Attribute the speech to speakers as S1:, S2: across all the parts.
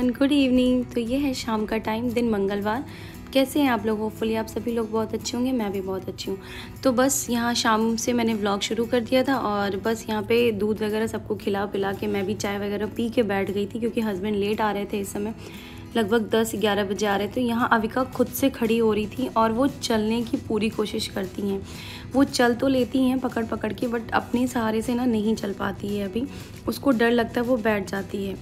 S1: Everyone, good evening. तो ये है शाम का टाइम, दिन मंगलवार। कैसे हैं आप लोग? होपफुली आप सभी लोग बहुत अच्छे होंगे, मैं भी बहुत अच्छी हूँ। तो बस यहाँ शाम से मैंने व्लॉग शुरू कर दिया था और बस यहाँ पे दूध वगैरह सबको खिला पिला के मैं भी चाय वगैरह पी के बैठ गई थी, क्योंकि हस्बैंड लेट आ रहे थे। इस समय लगभग 10-11 बजे आ रहे थे। यहाँ अविका खुद से खड़ी हो रही थी और वो चलने की पूरी कोशिश करती हैं। वो चल तो लेती हैं पकड़ पकड़ के, बट अपने सहारे से ना नहीं चल पाती है। अभी उसको डर लगता है, वो बैठ जाती है।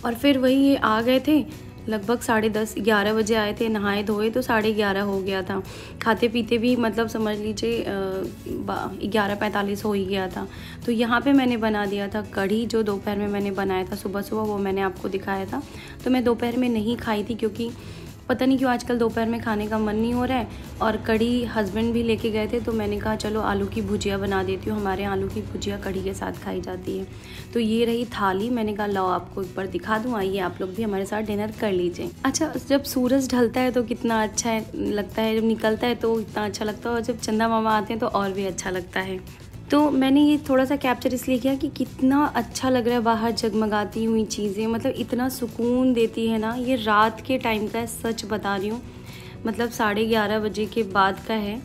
S1: और फिर वही ये आ गए थे, लगभग 10:30-11 बजे आए थे। नहाए धोए तो 11:30 हो गया था। खाते पीते भी मतलब समझ लीजिए 11:45 हो ही गया था। तो यहाँ पे मैंने बना दिया था कढ़ी, जो दोपहर में मैंने बनाया था सुबह सुबह, वो मैंने आपको दिखाया था। तो मैं दोपहर में नहीं खाई थी, क्योंकि पता नहीं क्यों आजकल दोपहर में खाने का मन नहीं हो रहा है। और कढ़ी हस्बैंड भी लेके गए थे, तो मैंने कहा चलो आलू की भुजिया बना देती हूँ। हमारे आलू की भुजिया कढ़ी के साथ खाई जाती है। तो ये रही थाली। मैंने कहा लाओ आपको एक बार दिखा दूँ, आइए आप लोग भी हमारे साथ डिनर कर लीजिए। अच्छा, जब सूरज ढलता है तो कितना अच्छा लगता है, जब निकलता है तो इतना अच्छा लगता है, और जब चंदा मामा आते हैं तो और भी अच्छा लगता है। तो मैंने ये थोड़ा सा कैप्चर इसलिए किया कि कितना अच्छा लग रहा है बाहर जगमगाती हुई चीज़ें, मतलब इतना सुकून देती है ना। ये रात के टाइम का है, सच बता रही हूँ, मतलब 11:30 बजे के बाद का है।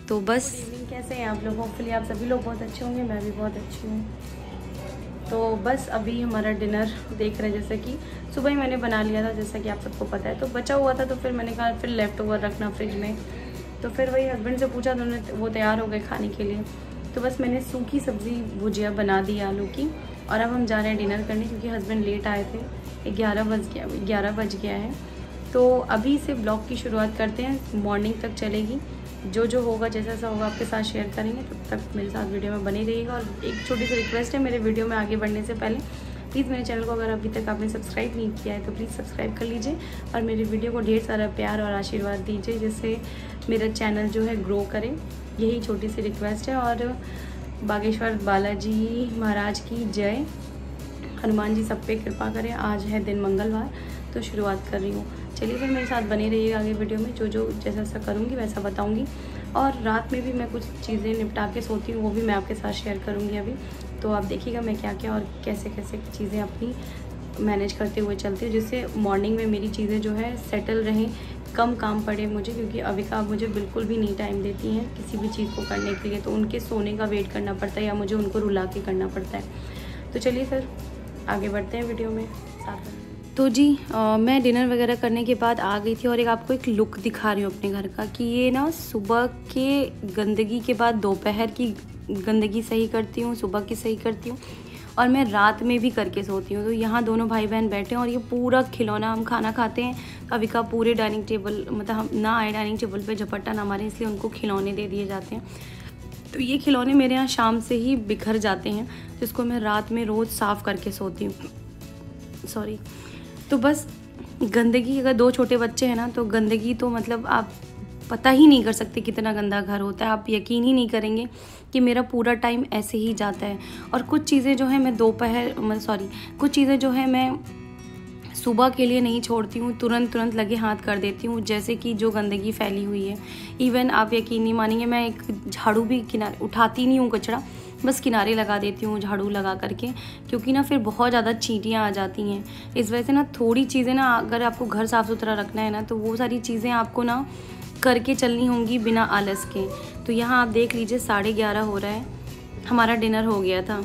S1: तो बस कैसे हैं आप लोग? होपफुली आप सभी लोग बहुत अच्छे होंगे, मैं भी बहुत अच्छी हूँ। तो बस अभी हमारा डिनर देख रहे हैं, जैसे कि सुबह ही मैंने बना लिया था, जैसा कि आप सबको पता है। तो बचा हुआ था, तो फिर मैंने कहा फिर लेफ़्ट ओवर रखना फ्रिज में। तो फिर वही हस्बैंड से पूछा तो वो तैयार हो गए खाने के लिए। तो बस मैंने सूखी सब्ज़ी भुजिया बना दी आलू की, और अब हम जा रहे हैं डिनर करने, क्योंकि हस्बैंड लेट आए थे। 11 बज गया है। तो अभी से ब्लॉग की शुरुआत करते हैं, मॉर्निंग तक चलेगी। जो होगा, जैसा होगा आपके साथ शेयर करेंगे। तब तक मेरे साथ वीडियो में बने रहिएगा। और एक छोटी सी रिक्वेस्ट है, मेरे वीडियो में आगे बढ़ने से पहले प्लीज़ मेरे चैनल को अगर अभी तक आपने सब्सक्राइब नहीं किया है तो प्लीज़ सब्सक्राइब कर लीजिए, और मेरे वीडियो को ढेर सारा प्यार और आशीर्वाद दीजिए, जिससे मेरा चैनल जो है ग्रो करे। यही छोटी सी रिक्वेस्ट है। और बागेश्वर बालाजी महाराज की जय, हनुमान जी सब पे कृपा करें। आज है दिन मंगलवार, तो शुरुआत कर रही हूँ। चलिए फिर मेरे साथ बने रहिएगा आगे वीडियो में। जो जैसा करूँगी वैसा बताऊँगी। और रात में भी मैं कुछ चीज़ें निपटा के सोती हूँ, वो भी मैं आपके साथ शेयर करूँगी अभी। तो आप देखिएगा मैं क्या क्या और कैसे कैसे चीज़ें अपनी मैनेज करते हुए चलती हूँ, जिससे मॉर्निंग में मेरी चीज़ें जो है सेटल रहें, कम काम पड़े मुझे। क्योंकि अविका मुझे बिल्कुल भी नहीं टाइम देती हैं किसी भी चीज़ को करने के लिए, तो उनके सोने का वेट करना पड़ता है या मुझे उनको रुला के करना पड़ता है। तो चलिए फिर आगे बढ़ते हैं वीडियो में साथ। तो जी मैं डिनर वगैरह करने के बाद आ गई थी, और आपको एक लुक दिखा रही हूँ अपने घर का, कि ये ना सुबह के गंदगी के बाद दोपहर की गंदगी सही करती हूँ, सुबह की सही करती हूँ, और मैं रात में भी करके सोती हूँ। तो यहाँ दोनों भाई बहन बैठे हैं, और ये पूरा खिलौना, हम खाना खाते हैं अविका पूरे डाइनिंग टेबल, मतलब हम ना आए डाइनिंग टेबल पे झपट्टा ना मारे, इसलिए उनको खिलौने दे दिए जाते हैं। तो ये खिलौने मेरे यहाँ शाम से ही बिखर जाते हैं, जिसको मैं रात में रोज़ साफ़ करके सोती हूँ। सॉरी। तो बस गंदगी, अगर 2 छोटे बच्चे हैं ना, तो गंदगी तो मतलब आप पता ही नहीं कर सकते कितना गंदा घर होता है। आप यकीन ही नहीं करेंगे कि मेरा पूरा टाइम ऐसे ही जाता है। और कुछ चीज़ें जो है मैं कुछ चीज़ें जो है मैं सुबह के लिए नहीं छोड़ती हूँ, तुरंत लगे हाथ कर देती हूँ। जैसे कि जो गंदगी फैली हुई है, इवन आप यकीन नहीं मानेंगे, मैं एक झाड़ू भी किनारे उठाती नहीं हूँ कचरा, बस किनारे लगा देती हूँ झाड़ू लगा करके, क्योंकि ना फिर बहुत ज़्यादा चींटियाँ आ जाती हैं। इस वजह से ना थोड़ी चीज़ें ना, अगर आपको घर साफ़ सुथरा रखना है ना, तो वो सारी चीज़ें आपको ना करके चलनी होंगी बिना आलस के। तो यहाँ आप देख लीजिए 11:30 हो रहा है, हमारा डिनर हो गया था।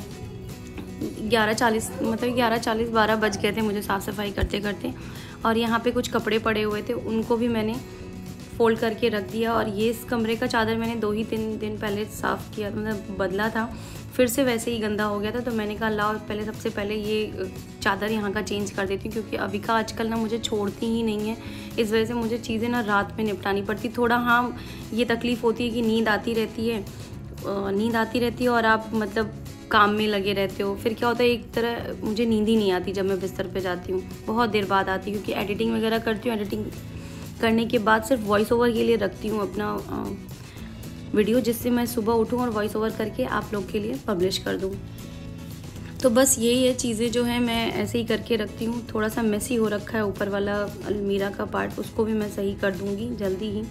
S1: 11:40 मतलब 11:40-12 बज गए थे मुझे साफ़ सफाई करते करते। और यहाँ पे कुछ कपड़े पड़े हुए थे, उनको भी मैंने फ़ोल्ड करके रख दिया। और ये इस कमरे का चादर मैंने 2-3 दिन पहले साफ़ किया, मतलब बदला था, फिर से वैसे ही गंदा हो गया था। तो मैंने कहा लाओ सबसे पहले ये चादर यहाँ का चेंज कर देती हूँ, क्योंकि अविका आजकल ना मुझे छोड़ती ही नहीं है। इस वजह से मुझे चीज़ें ना रात में निपटानी पड़ती। थोड़ा हाँ ये तकलीफ़ होती है कि नींद आती रहती है और आप मतलब काम में लगे रहते हो। फिर क्या होता है, एक तरह मुझे नींद ही नहीं आती जब मैं बिस्तर पे जाती हूँ, बहुत देर बाद आती है, क्योंकि एडिटिंग वगैरह करती हूँ। एडिटिंग करने के बाद सिर्फ वॉइस ओवर के लिए रखती हूँ अपना वीडियो, जिससे मैं सुबह उठूँ और वॉइस ओवर करके आप लोग के लिए पब्लिश कर दूँ। तो बस यही है, चीज़ें जो है मैं ऐसे ही करके रखती हूँ। थोड़ा सा मेसी हो रखा है ऊपर वाला अलमीरा का पार्ट, उसको भी मैं सही कर दूँगी जल्दी ही।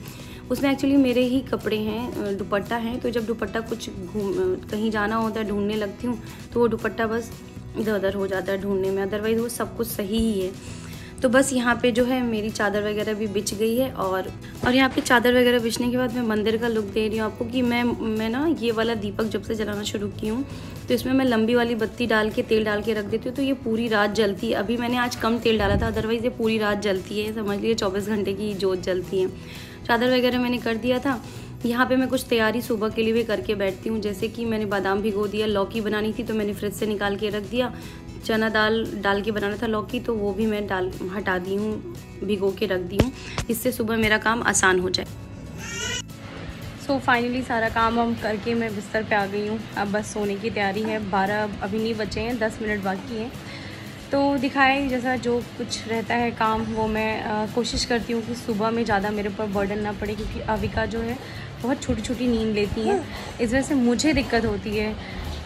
S1: उसमें एक्चुअली मेरे ही कपड़े हैं, दुपट्टा है, तो जब दुपट्टा कहीं जाना होता है ढूंढने लगती हूँ, तो वो दुपट्टा बस इधर उधर हो जाता है ढूंढने में, अदरवाइज़ वो सब कुछ सही ही है। तो बस यहाँ पे जो है मेरी चादर वगैरह भी बिछ गई है। और यहाँ पे चादर वगैरह बिछने के बाद मैं मंदिर का लुक दे रही हूँ आपको कि मैं ना ये वाला दीपक जब से जलाना शुरू की हूँ तो इसमें मैं लंबी वाली बत्ती डाल के तेल डाल के रख देती हूँ, तो ये पूरी रात जलती है। अभी मैंने आज कम तेल डाला था, अदरवाइज़ ये पूरी रात जलती है, समझ लीजिए 24 घंटे की जोत जलती है। चादर वगैरह मैंने कर दिया था। यहाँ पे मैं कुछ तैयारी सुबह के लिए भी करके बैठती हूँ, जैसे कि मैंने बादाम भिगो दिया, लौकी बनानी थी तो मैंने फ्रिज से निकाल के रख दिया, चना दाल डाल के बनाना था लौकी, तो वो भी मैं हटा दी हूँ, भिगो के रख दी हूँ, इससे सुबह मेरा काम आसान हो जाए। सो फाइनली सारा काम हम करके मैं बिस्तर पे आ गई हूँ। अब बस सोने की तैयारी है। 12 अभी नहीं बचे हैं, 10 मिनट बाकी हैं। तो दिखाए जैसा जो कुछ रहता है काम वो मैं कोशिश करती हूँ कि सुबह में ज़्यादा मेरे ऊपर बर्डन ना पड़े, क्योंकि अविका जो है बहुत छोटी छोटी नींद लेती हैं, इस वजह से मुझे दिक्कत होती है।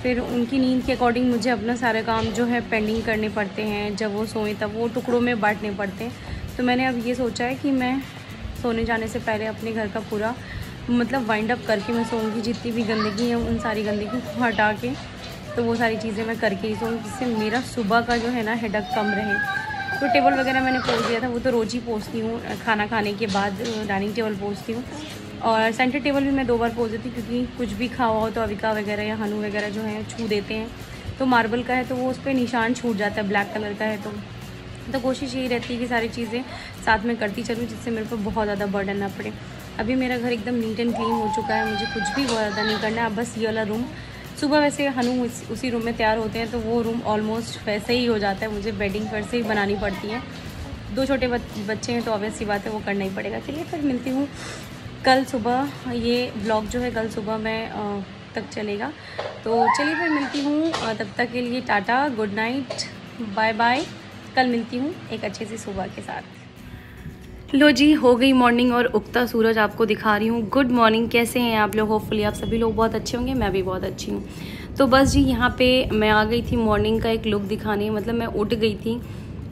S1: फिर उनकी नींद के अकॉर्डिंग मुझे अपना सारा काम जो है पेंडिंग करने पड़ते हैं, जब वो सोएं तब वो टुकड़ों में बांटने पड़ते हैं। तो मैंने अब ये सोचा है कि मैं सोने जाने से पहले अपने घर का पूरा मतलब वाइंड अप करके मैं सोऊंगी। जितनी भी गंदगी है उन सारी गंदगी को हटा के, तो वो सारी चीज़ें मैं करके ही सोऊंगी, जिससे मेरा सुबह का जो है ना हेडेक कम रहे। तो टेबल वगैरह मैंने पोंछ दिया था, वो तो रोज़ ही पोंछती हूँ, खाना खाने के बाद डाइनिंग टेबल पोंछती हूँ। और सेंटर टेबल भी मैं 2 बार पोंछ देती हूँ, क्योंकि कुछ भी खाओ हो तो अविका वगैरह या हनु वगैरह जो है छू देते हैं। तो मार्बल का है तो वो उस पर निशान छूट जाता है, ब्लैक कलर का है तो कोशिश यही रहती है कि सारी चीज़ें साथ में करती चलूँ, जिससे मेरे पर बहुत ज़्यादा बर्डन ना पड़े। अभी मेरा घर एकदम नीट एंड क्लीन हो चुका है, मुझे कुछ भी बहुत ज़्यादा नहीं करना है। अब बस ये वाला रूम, सुबह वैसे हनु उसी रूम में तैयार होते हैं तो वो रूम ऑलमोस्ट वैसे ही हो जाता है, मुझे बेडिंग फिर से ही बनानी पड़ती है। 2 छोटे बच्चे हैं तो ऑब्वियस सी बात है वो करना ही पड़ेगा। चलिए फिर मिलती हूँ कल सुबह। ये ब्लॉग जो है कल सुबह में तक चलेगा, तो चलिए फिर मिलती हूँ। तब तक के लिए tata, good night, bye bye. कल मिलती हूँ एक अच्छी सी सुबह के साथ। लो जी, हो गई मॉर्निंग और उगता सूरज आपको दिखा रही हूँ। गुड मॉर्निंग, कैसे हैं आप लोग? होपफुली आप सभी लोग बहुत अच्छे होंगे, मैं भी बहुत अच्छी हूँ। तो बस जी यहाँ पे मैं आ गई थी मॉर्निंग का एक लुक दिखाने, मतलब मैं उठ गई थी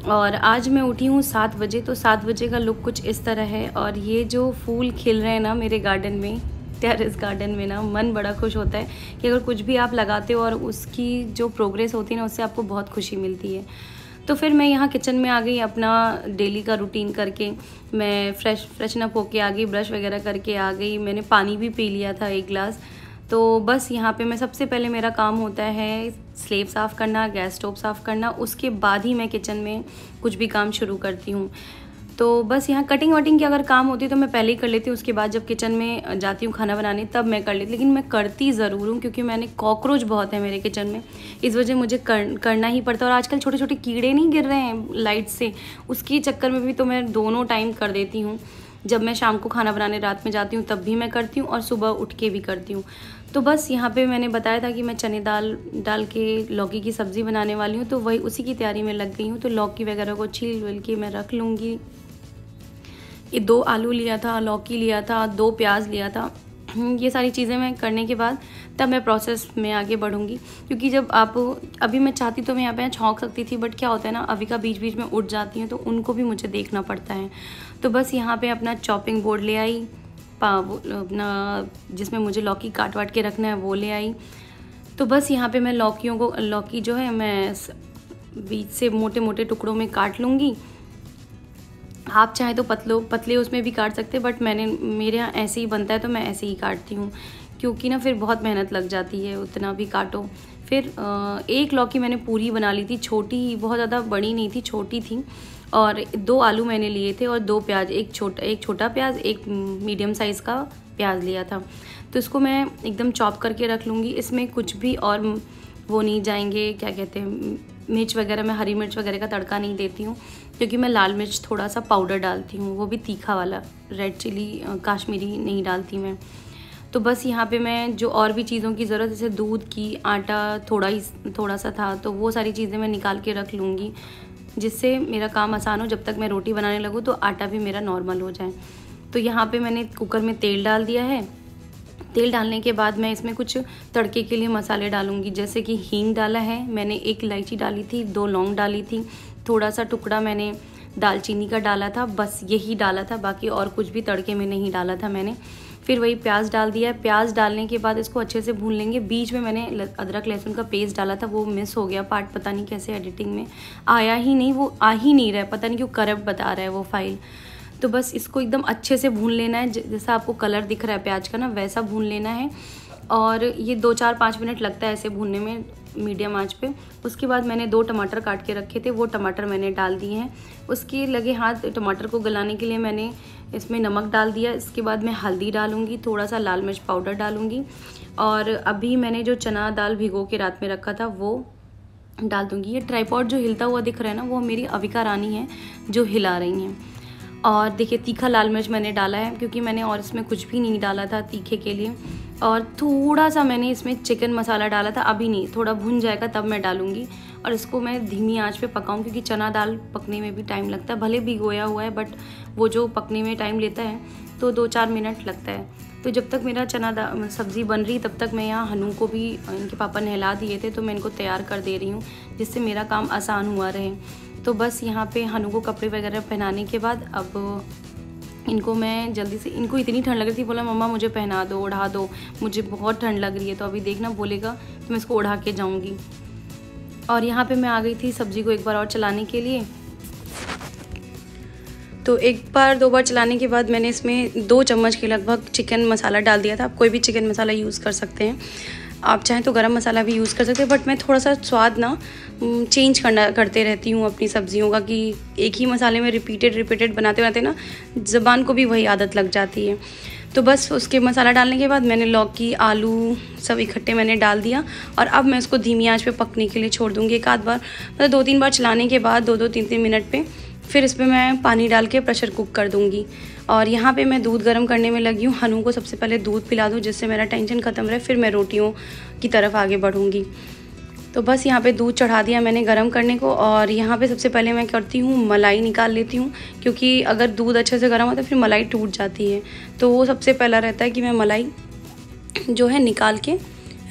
S1: और आज मैं उठी हूँ 7 बजे। तो 7 बजे का लुक कुछ इस तरह है। और ये जो फूल खिल रहे हैं ना मेरे गार्डन में, टेरेस गार्डन में ना, मन बड़ा खुश होता है कि अगर कुछ भी आप लगाते हो और उसकी जो प्रोग्रेस होती है ना उससे आपको बहुत खुशी मिलती है। तो फिर मैं यहाँ किचन में आ गई, अपना डेली का रूटीन करके मैं फ्रेशन अप होके आ गई, ब्रश वगैरह करके आ गई। मैंने पानी भी पी लिया था 1 गिलास। तो बस यहाँ पे मैं सबसे पहले मेरा काम होता है स्लेब साफ़ करना, गैस स्टोव साफ़ करना, उसके बाद ही मैं किचन में कुछ भी काम शुरू करती हूँ। तो बस यहाँ कटिंग वटिंग की अगर काम होती है तो मैं पहले ही कर लेती हूँ, उसके बाद जब किचन में जाती हूँ खाना बनाने तब मैं कर लेती, लेकिन मैं करती ज़रूर हूँ क्योंकि मैंने कॉकरोच बहुत है मेरे किचन में, इस वजह मुझे करना ही पड़ता है। और आजकल छोटे छोटे कीड़े नहीं गिर रहे हैं लाइट से, उसके चक्कर में भी तो मैं दोनों टाइम कर देती हूँ। जब मैं शाम को खाना बनाने रात में जाती हूँ तब भी मैं करती हूँ और सुबह उठ के भी करती हूँ। तो बस यहाँ पे मैंने बताया था कि मैं चने दाल डाल के लौकी की सब्ज़ी बनाने वाली हूँ, तो वही उसी की तैयारी में लग गई हूँ। तो लौकी वगैरह को छील विल के मैं रख लूँगी। ये 2 आलू लिया था, लौकी लिया था, 2 प्याज लिया था। ये सारी चीज़ें मैं करने के बाद तब मैं प्रोसेस में आगे बढ़ूँगी, क्योंकि जब आप अभी मैं चाहती तो मैं यहाँ पे छौंक सकती थी, बट क्या होता है ना अविका बीच बीच में उठ जाती हैं तो उनको भी मुझे देखना पड़ता है। तो बस यहाँ पे अपना चॉपिंग बोर्ड ले आई, अपना जिसमें मुझे लौकी काट वाट के रखना है वो ले आई। तो बस यहाँ पे मैं लौकी जो है मैं बीच से मोटे मोटे टुकड़ों में काट लूँगी। आप चाहे तो पतले उसमें भी काट सकते हैं, बट मेरे यहाँ ऐसे ही बनता है तो मैं ऐसे ही काटती हूँ, क्योंकि ना फिर बहुत मेहनत लग जाती है उतना भी काटो। फिर 1 लौकी मैंने पूरी बना ली थी, छोटी, बहुत ज़्यादा बड़ी नहीं थी, छोटी थी। और 2 आलू मैंने लिए थे और 2 प्याज, एक छोटा प्याज, एक मीडियम साइज़ का प्याज लिया था। तो इसको मैं एकदम चॉप करके रख लूँगी। इसमें कुछ भी और वो नहीं जाएंगे, क्या कहते हैं, मिर्च वगैरह, मैं हरी मिर्च वगैरह का तड़का नहीं देती हूँ, क्योंकि मैं लाल मिर्च थोड़ा सा पाउडर डालती हूँ, वो भी तीखा वाला, रेड चिली काश्मीरी नहीं डालती मैं। तो बस यहाँ पे मैं जो और भी चीज़ों की ज़रूरत, जैसे दूध की, आटा थोड़ा सा था, तो वो सारी चीज़ें मैं निकाल के रख लूँगी, जिससे मेरा काम आसान हो। जब तक मैं रोटी बनाने लगूँ तो आटा भी मेरा नॉर्मल हो जाए। तो यहाँ पे मैंने कुकर में तेल डाल दिया है। तेल डालने के बाद मैं इसमें कुछ तड़के के लिए मसाले डालूंगी, जैसे कि हींग डाला है मैंने, 1 इलायची डाली थी, 2 लौंग डाली थी, थोड़ा सा टुकड़ा मैंने दालचीनी का डाला था, बस यही डाला था, बाकी और कुछ भी तड़के में नहीं डाला था मैंने। फिर वही प्याज डाल दिया है। प्याज डालने के बाद इसको अच्छे से भून लेंगे। बीच में मैंने अदरक लहसुन का पेस्ट डाला था, वो मिस हो गया पार्ट, पता नहीं कैसे एडिटिंग में आया ही नहीं, वो आ ही नहीं रहा है, पता नहीं क्यों करप्ट बता रहा है वो फाइल। तो बस इसको एकदम अच्छे से भून लेना है, जैसा आपको कलर दिख रहा है प्याज का ना, वैसा भून लेना है। और ये 2-4-5 मिनट लगता है ऐसे भूनने में, मीडियम आंच पे। उसके बाद मैंने 2 टमाटर काट के रखे थे, वो टमाटर मैंने डाल दिए हैं। उसके लगे हाथ टमाटर को गलाने के लिए मैंने इसमें नमक डाल दिया। इसके बाद मैं हल्दी डालूँगी, थोड़ा सा लाल मिर्च पाउडर डालूँगी, और अभी मैंने जो चना दाल भिगो के रात में रखा था वो डाल दूँगी। ये ट्राइपॉड जो हिलता हुआ दिख रहा है ना, वो मेरी अविका रानी है जो हिला रही हैं। और देखिए तीखा लाल मिर्च मैंने डाला है, क्योंकि मैंने और इसमें कुछ भी नहीं डाला था तीखे के लिए। और थोड़ा सा मैंने इसमें चिकन मसाला डाला था, अभी नहीं, थोड़ा भुन जाएगा तब मैं डालूँगी। और इसको मैं धीमी आंच पे पकाऊँ, क्योंकि चना दाल पकने में भी टाइम लगता है, भले भिगोया हुआ है बट वो जो पकने में टाइम लेता है तो 2-4 मिनट लगता है। तो जब तक मेरा सब्ज़ी बन रही तब तक मैं यहाँ हनु को भी, इनके पापा नहला दिए थे तो मैं इनको तैयार कर दे रही हूँ, जिससे मेरा काम आसान हुआ रहे। तो बस यहाँ पे हनु को कपड़े वगैरह पहनाने के बाद अब इनको मैं जल्दी से, इनको इतनी ठंड लग रही थी, बोला मम्मा मुझे पहना दो, ओढ़ा दो, मुझे बहुत ठंड लग रही है। तो अभी देखना बोलेगा तो मैं इसको ओढ़ा के जाऊँगी। और यहाँ पे मैं आ गई थी सब्ज़ी को एक बार और चलाने के लिए। तो एक बार 2 बार चलाने के बाद मैंने इसमें 2 चम्मच के लगभग चिकन मसाला डाल दिया था। आप कोई भी चिकन मसाला यूज़ कर सकते हैं, आप चाहें तो गरम मसाला भी यूज़ कर सकते हैं, बट मैं थोड़ा सा स्वाद ना चेंज करते रहती हूँ अपनी सब्जियों का, कि एक ही मसाले में रिपीटेड बनाते बनाते ना ज़बान को भी वही आदत लग जाती है। तो बस उसके मसाला डालने के बाद मैंने लौकी, आलू सब इकट्ठे मैंने डाल दिया, और अब मैं उसको धीमी आंच पे पकने के लिए छोड़ दूँगी। एक आध बार, मतलब 2-3 बार चलाने के बाद 2-2, 3-3 मिनट पे फिर इसमें मैं पानी डाल के प्रेशर कुक कर दूँगी। और यहाँ पे मैं दूध गर्म करने में लगी हूँ। हनु को सबसे पहले दूध पिला दूँ, जिससे मेरा टेंशन ख़त्म रहे, फिर मैं रोटियों की तरफ आगे बढ़ूँगी। तो बस यहाँ पे दूध चढ़ा दिया मैंने गर्म करने को, और यहाँ पे सबसे पहले मैं करती हूँ मलाई निकाल लेती हूँ, क्योंकि अगर दूध अच्छे से गर्म होता है फिर मलाई टूट जाती है। तो वो सबसे पहला रहता है कि मैं मलाई जो है निकाल के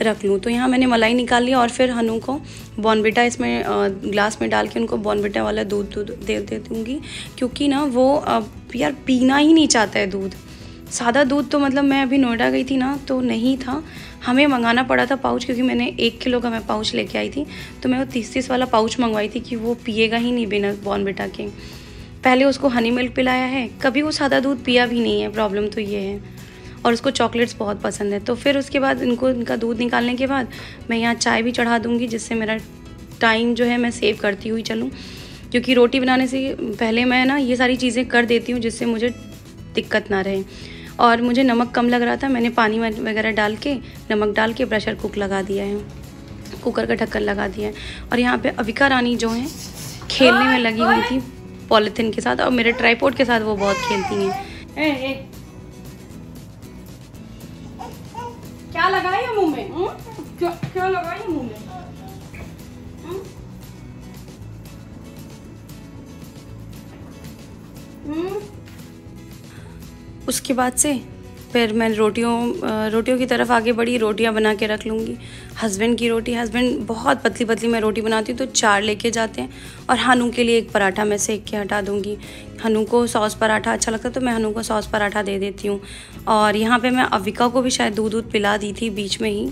S1: रख लूँ। तो यहाँ मैंने मलाई निकाल लिया, और फिर हनु को बॉर्नविटा इसमें ग्लास में डाल के उनको बॉर्नविटा वाला दूध दे दूँगी, क्योंकि ना वो यार पीना ही नहीं चाहता है दूध। सादा दूध तो मतलब मैं अभी नोएडा गई थी ना तो नहीं था, हमें मंगाना पड़ा था पाउच, क्योंकि मैंने 1 किलो का मैं पाउच लेके आई थी। तो मैं वो 30-30 वाला पाउच मंगवाई थी कि वो पिएगा ही नहीं बिना बॉर्नविटा के। पहले उसको हनी मिल्क पिलाया है, कभी वो सादा दूध पिया भी नहीं है, प्रॉब्लम तो ये है। और उसको चॉकलेट्स बहुत पसंद है। तो फिर उसके बाद इनका दूध निकालने के बाद मैं यहाँ चाय भी चढ़ा दूँगी, जिससे मेरा टाइम जो है मैं सेव करती हुई चलूँ, क्योंकि रोटी बनाने से पहले मैं ना ये सारी चीज़ें कर देती हूँ, जिससे मुझे दिक्कत ना रहे। और मुझे नमक कम लग रहा था, मैंने पानी वगैरह डाल के, नमक डाल के प्रेशर कुक लगा दिया है, कुकर का ढक्कन लगा दिया है। और यहाँ पे अविका रानी जो है खेलने में लगी हुई थी पॉलीथिन के साथ, और मेरे ट्राइपॉड के साथ वो बहुत खेलती हैं। क्या लगाया मुंह में? क्या लगाया मुंह में? उसके बाद से फिर मैं रोटियों की तरफ आगे बढ़ी। रोटियां बना के रख लूँगी। हस्बैंड की रोटी, हस्बैंड बहुत पतली पतली मैं रोटी बनाती हूँ तो 4 लेके जाते हैं, और हनु के लिए 1 पराठा मैं सेक के हटा दूँगी। हनु को सॉस पराठा अच्छा लगता है तो मैं हनु को सॉस पराठा दे देती हूँ। और यहाँ पे मैं अविका को भी शायद दूध पिला दी थी बीच में ही।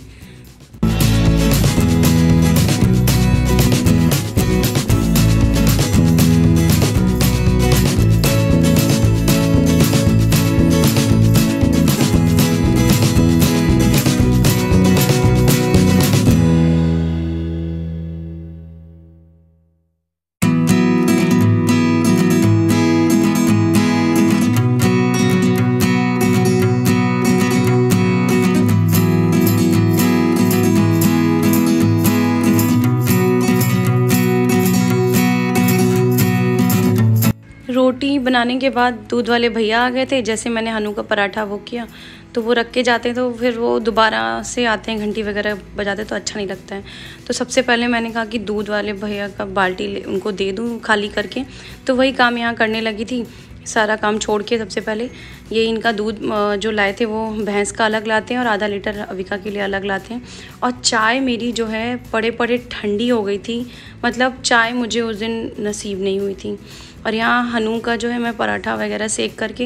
S1: रोटी बनाने के बाद दूध वाले भैया आ गए थे। जैसे मैंने हनु का पराठा वो किया तो वो रख के जाते हैं, तो फिर वो दोबारा से आते हैं, घंटी वगैरह बजाते तो अच्छा नहीं लगता है। तो सबसे पहले मैंने कहा कि दूध वाले भैया का बाल्टी उनको दे दूँ खाली करके, तो वही काम यहाँ करने लगी थी। सारा काम छोड़ के सबसे पहले ये इनका दूध जो लाए थे वो भैंस का अलग लाते हैं और आधा लीटर अविका के लिए अलग लाते हैं। और चाय मेरी जो है पड़े ठंडी हो गई थी, मतलब चाय मुझे उस दिन नसीब नहीं हुई थी। और यहाँ हनु का जो है मैं पराठा वगैरह सेक करके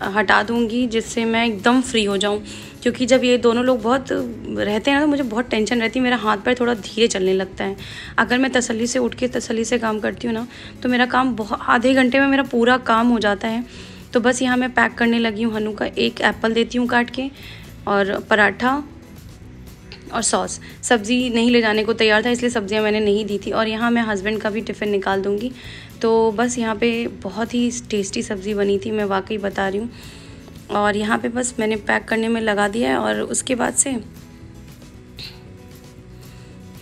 S1: हटा दूँगी, जिससे मैं एकदम फ्री हो जाऊँ। क्योंकि जब ये दोनों लोग बहुत रहते हैं ना, तो मुझे बहुत टेंशन रहती है, मेरा हाथ पैर थोड़ा धीरे चलने लगता है। अगर मैं तसल्ली से उठ के तसल्ली से काम करती हूँ ना, तो मेरा काम बहुत आधे घंटे में मेरा पूरा काम हो जाता है। तो बस यहाँ मैं पैक करने लगी हूँ हनु का। एक एप्पल देती हूँ काट के, और पराठा और सॉस। सब्ज़ी नहीं ले जाने को तैयार था, इसलिए सब्ज़ियाँ मैंने नहीं दी थी। और यहाँ मैं हस्बैंड का भी टिफ़िन निकाल दूँगी। तो बस यहाँ पे बहुत ही टेस्टी सब्ज़ी बनी थी, मैं वाकई बता रही हूँ। और यहाँ पे बस मैंने पैक करने में लगा दिया है, और उसके बाद से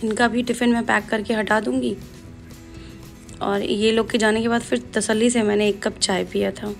S1: इनका भी टिफ़िन मैं पैक करके हटा दूँगी। और ये लोग के जाने के बाद फिर तसल्ली से मैंने 1 कप चाय पिया था।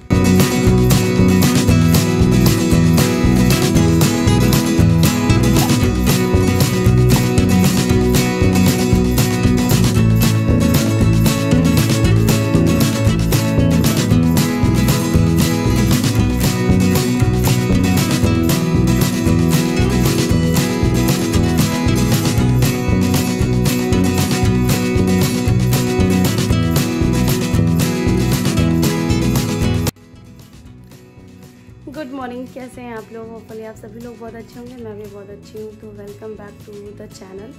S1: गुड मॉर्निंग, कैसे हैं आप लोग? होपफुली आप सभी लोग बहुत अच्छे होंगे, मैं भी बहुत अच्छी हूँ। तो welcome back to the channel.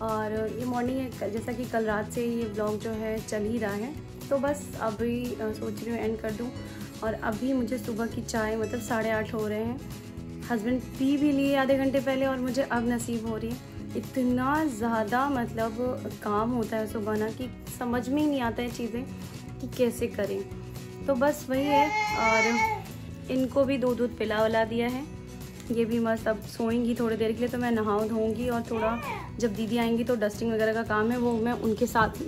S1: और ये मॉर्निंग है, जैसा कि कल रात से ये ब्लॉग जो है चल ही रहा है, तो बस अभी सोच रही हूँ एंड कर दूँ। और अभी मुझे सुबह की चाय मतलब 8:30 हो रहे हैं, हस्बैंड पी भी लिए आधे घंटे पहले, और मुझे अब नसीब हो रही है। इतना ज़्यादा मतलब काम होता है सुबह ना, कि समझ में ही नहीं आता है चीज़ें कि कैसे करें। तो बस वही है। और इनको भी दूध पिला वला दिया है, ये भी मस्त अब सोएंगी थोड़ी देर के लिए। तो मैं नहा धोऊंगी, और थोड़ा जब दीदी आएंगी तो डस्टिंग वगैरह का काम है वो मैं उनके साथ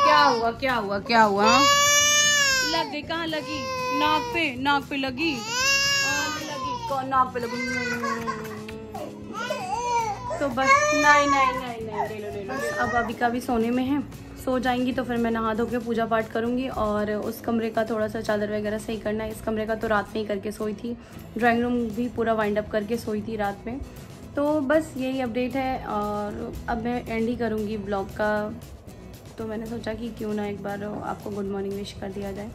S1: क्या हुआ क्या हुआ क्या हुआ? लग गई? कहाँ लगी? नाक पे लगी? कौन नाक पे लगी? तो बस नहीं, ले लो। अब अभी का भी सोने में है, सो जाएंगी तो फिर मैं नहा धो के पूजा पाठ करूँगी। और उस कमरे का थोड़ा सा चादर वगैरह सही करना है। इस कमरे का तो रात में ही करके सोई थी, ड्राइंग रूम भी पूरा वाइंड अप करके सोई थी रात में। तो बस यही अपडेट है, और अब मैं एंड ही करूँगी ब्लॉग का। तो मैंने सोचा कि क्यों ना एक बार आपको गुड मॉर्निंग विश कर दिया जाए।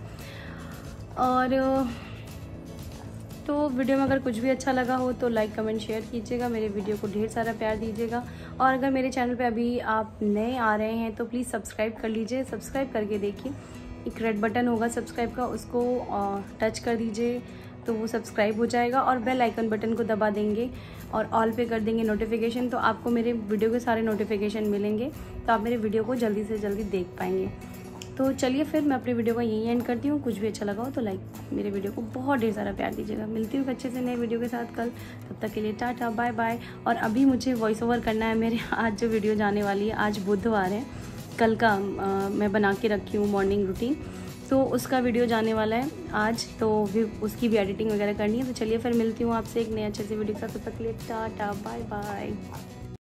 S1: और तो वीडियो में अगर कुछ भी अच्छा लगा हो तो लाइक कमेंट शेयर कीजिएगा, मेरे वीडियो को ढेर सारा प्यार दीजिएगा। और अगर मेरे चैनल पे अभी आप नए आ रहे हैं तो प्लीज़ सब्सक्राइब कर लीजिए। सब्सक्राइब करके देखिए, एक रेड बटन होगा सब्सक्राइब का, उसको टच कर दीजिए तो वो सब्सक्राइब हो जाएगा। और बेल आइकन बटन को दबा देंगे और ऑल पे कर देंगे नोटिफिकेशन, तो आपको मेरे वीडियो के सारे नोटिफिकेशन मिलेंगे, तो आप मेरे वीडियो को जल्दी से जल्दी देख पाएंगे। तो चलिए फिर मैं अपने वीडियो को यहीं एंड करती हूँ। कुछ भी अच्छा लगा हो तो लाइक मेरे वीडियो को बहुत ढेर सारा प्यार दीजिएगा। मिलती हूँ अच्छे से नए वीडियो के साथ कल, तब तक के लिए टाटा बाय बाय। और अभी मुझे वॉइस ओवर करना है मेरे आज जो वीडियो जाने वाली है, आज बुधवार है, कल का मैं बना के रखी हूँ मॉर्निंग रूटीन, तो उसका वीडियो जाने वाला है आज, तो भी उसकी भी एडिटिंग वगैरह करनी है। तो चलिए फिर मिलती हूँ आपसे एक नए अच्छे से वीडियो के साथ, तब तक के लिए टाटा बाय बाय।